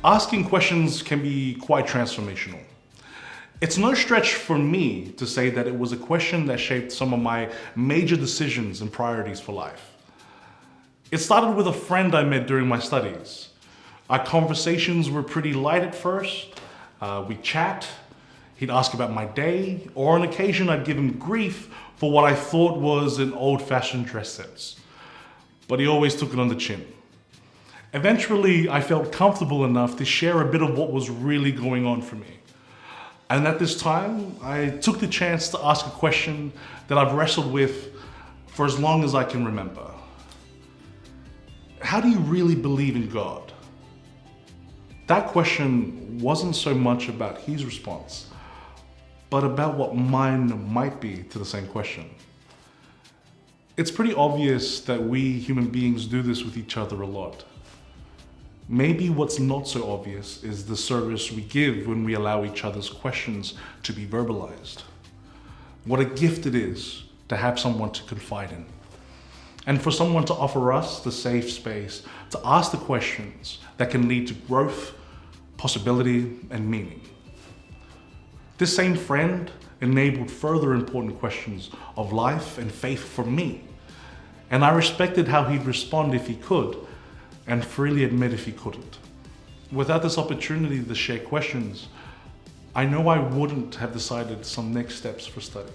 Asking questions can be quite transformational. It's no stretch for me to say that it was a question that shaped some of my major decisions and priorities for life. It started with a friend I met during my studies. Our conversations were pretty light at first. We'd chat, he'd ask about my day, or on occasion I'd give him grief for what I thought was an old-fashioned dress sense. But he always took it on the chin. Eventually, I felt comfortable enough to share a bit of what was really going on for me. And at this time, I took the chance to ask a question that I've wrestled with for as long as I can remember. How do you really believe in God? That question wasn't so much about his response, but about what mine might be to the same question. It's pretty obvious that we human beings do this with each other a lot. Maybe what's not so obvious is the service we give when we allow each other's questions to be verbalized. What a gift it is to have someone to confide in, and for someone to offer us the safe space to ask the questions that can lead to growth, possibility, and meaning. This same friend enabled further important questions of life and faith for me, and I respected how he'd respond if he could, and freely admit if he couldn't. Without this opportunity to share questions, I know I wouldn't have decided some next steps for study.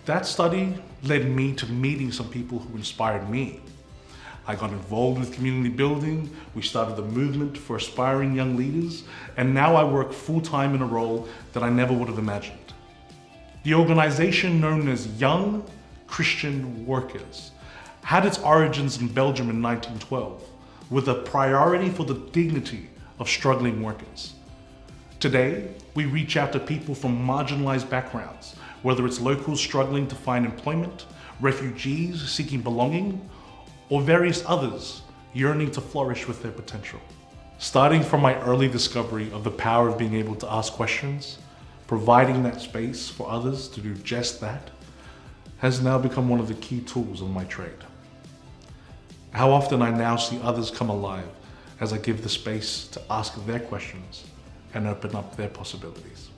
That study led me to meeting some people who inspired me. I got involved with community building, we started a movement for aspiring young leaders, and now I work full-time in a role that I never would have imagined. The organization known as Young Christian Workers had its origins in Belgium in 1912, with a priority for the dignity of struggling workers. Today, we reach out to people from marginalized backgrounds, whether it's locals struggling to find employment, refugees seeking belonging, or various others yearning to flourish with their potential. Starting from my early discovery of the power of being able to ask questions, providing that space for others to do just that, has now become one of the key tools of my trade. How often I now see others come alive as I give the space to ask their questions and open up their possibilities.